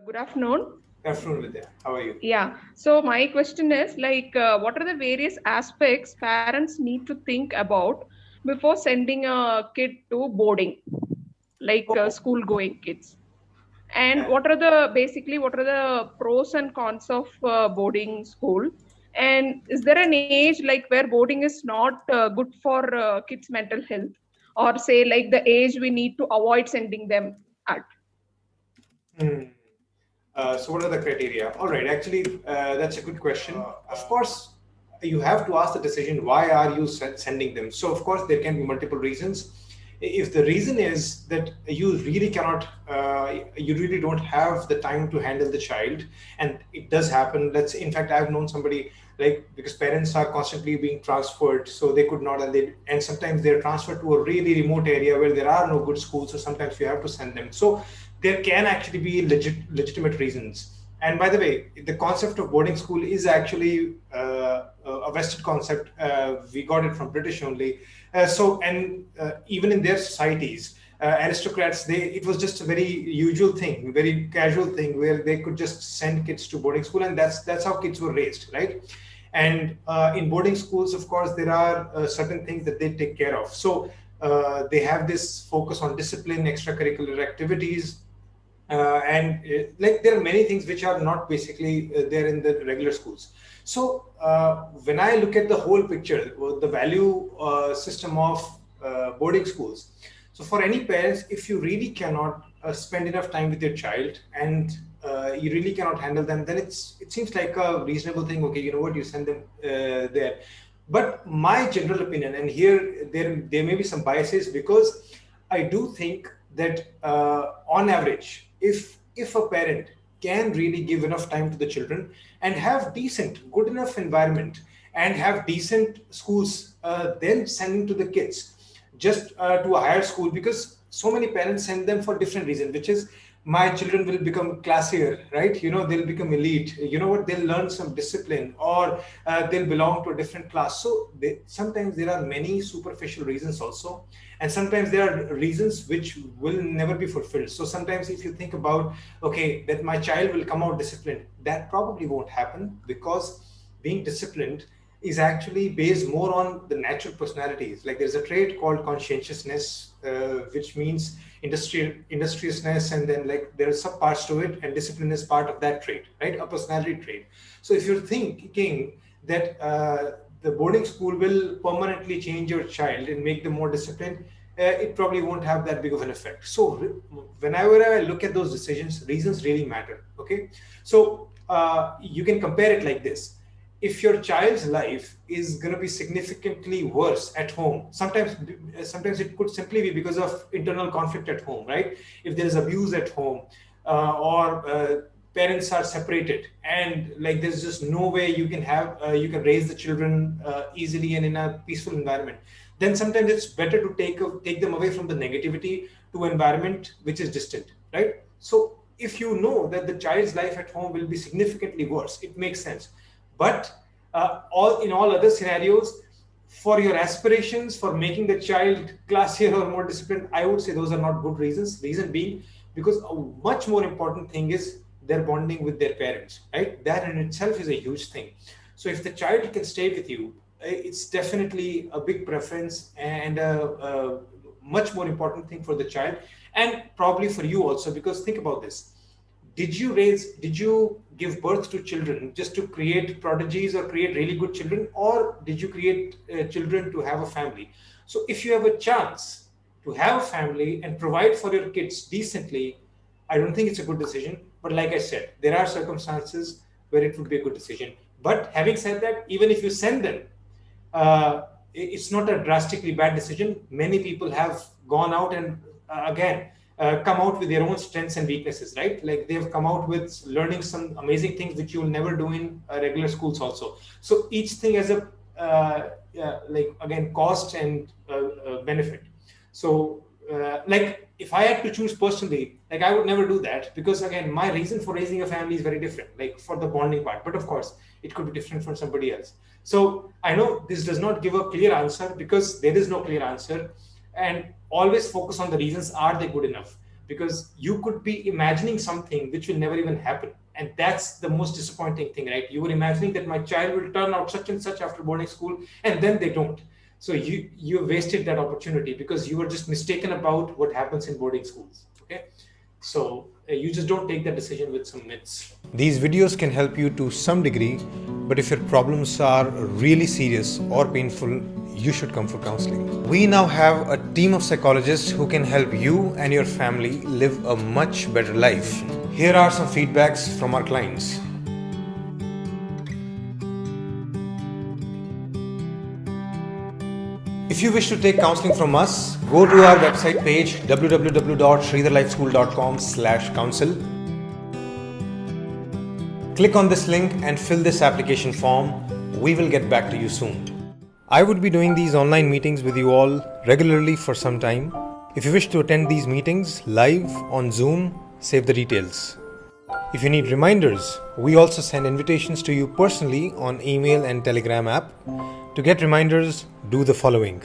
Good afternoon. Good afternoon, Vidya. How are you? Yeah. So my question is what are the various aspects parents need to think about before sending a kid to boarding, Oh, school going kids? And yeah. what are the pros and cons of boarding school? And is there an age where boarding is not good for kids' mental health, or say like the age we need to avoid sending them at? Hmm. So, what are the criteria? All right, actually, that's a good question. Of course, you have to ask the decision why are you sending them? So, of course, there can be multiple reasons. If the reason is that you really don't have the time to handle the child, and it does happen. In fact, I've known somebody like because parents are constantly being transferred, so they could not, and sometimes they're transferred to a really remote area where there are no good schools. So sometimes you have to send them. So there can actually be legitimate reasons. And by the way, the concept of boarding school is actually a Western concept. We got it from British only. Even in their societies, aristocrats, it was just a very usual thing, very casual thing, where they could just send kids to boarding school, and that's how kids were raised, right? And in boarding schools, of course, there are certain things that they take care of. So they have this focus on discipline, extracurricular activities, there are many things which are not basically there in the regular schools. So when I look at the whole picture, the value system of boarding schools, so for any parents, if you really cannot spend enough time with your child, and you really cannot handle them, then it seems like a reasonable thing. Okay, you know what, you send them there. But my general opinion, and here there may be some biases, because I do think that on average, if a parent can really give enough time to the children and have decent, good enough environment and have decent schools, then sending to the kids just to a higher school, because so many parents send them for different reasons, which is my children will become classier, right? They'll become elite. You know what? They'll learn some discipline, or they'll belong to a different class. So sometimes there are many superficial reasons also, and sometimes there are reasons which will never be fulfilled. So sometimes if you think about, okay, that my child will come out disciplined, that probably won't happen, because being disciplined is actually based more on the natural personalities. Like there's a trait called conscientiousness, which means industriousness, and then like there are some parts to it, and discipline is part of that trait, right? A personality trait. So if you're thinking that the boarding school will permanently change your child and make them more disciplined, it probably won't have that big of an effect. So whenever I look at those decisions, reasons really matter. Okay, so you can compare it like this: if your child's life is going to be significantly worse at home, sometimes it could simply be because of internal conflict at home, right? If there is abuse at home, or parents are separated, and like there's just no way you can raise the children easily and in a peaceful environment, then sometimes it's better to take them away from the negativity to an environment which is distant, right? So if you know that the child's life at home will be significantly worse, it makes sense. But all other scenarios, for your aspirations for making the child classier or more disciplined, I would say those are not good reasons. Reason being, because a much more important thing is their bonding with their parents, right? That in itself is a huge thing. So if the child can stay with you, it's definitely a big preference, and a much more important thing for the child, and probably for you also. Because think about this: did you give birth to children just to create prodigies or create really good children, or did you create children to have a family? So if you have a chance to have a family and provide for your kids decently, I don't think it's a good decision. But like I said, there are circumstances where it would be a good decision. But having said that, even if you send them, it's not a drastically bad decision. Many people have gone out and again come out with their own strengths and weaknesses, right? Like they've come out with learning some amazing things which you'll never do in regular schools also. So each thing has a again, cost and benefit. So like if I had to choose personally, like I would never do that, because again, my reason for raising a family is very different, like for the bonding part. But of course, it could be different for somebody else. So I know this does not give a clear answer, because there is no clear answer, and always focus on the reasons. Are they good enough? because you could be imagining something which will never even happen. And that's the most disappointing thing, right? You were imagining that my child will turn out such and such after boarding school, and then they don't. So you wasted that opportunity because you were just mistaken about what happens in boarding schools. Okay, so you just don't take that decision with some myths. These videos can help you to some degree, but if your problems are really serious or painful, you should come for counseling. We now have a team of psychologists who can help you and your family live a much better life. Here are some feedbacks from our clients. If you wish to take counseling from us, go to our website page www.shridharlifeschool.com/counsel. Click on this link and fill this application form. We will get back to you soon. I would be doing these online meetings with you all regularly for some time. If you wish to attend these meetings live on Zoom, save the details. If you need reminders, we also send invitations to you personally on email and Telegram app. To get reminders, do the following.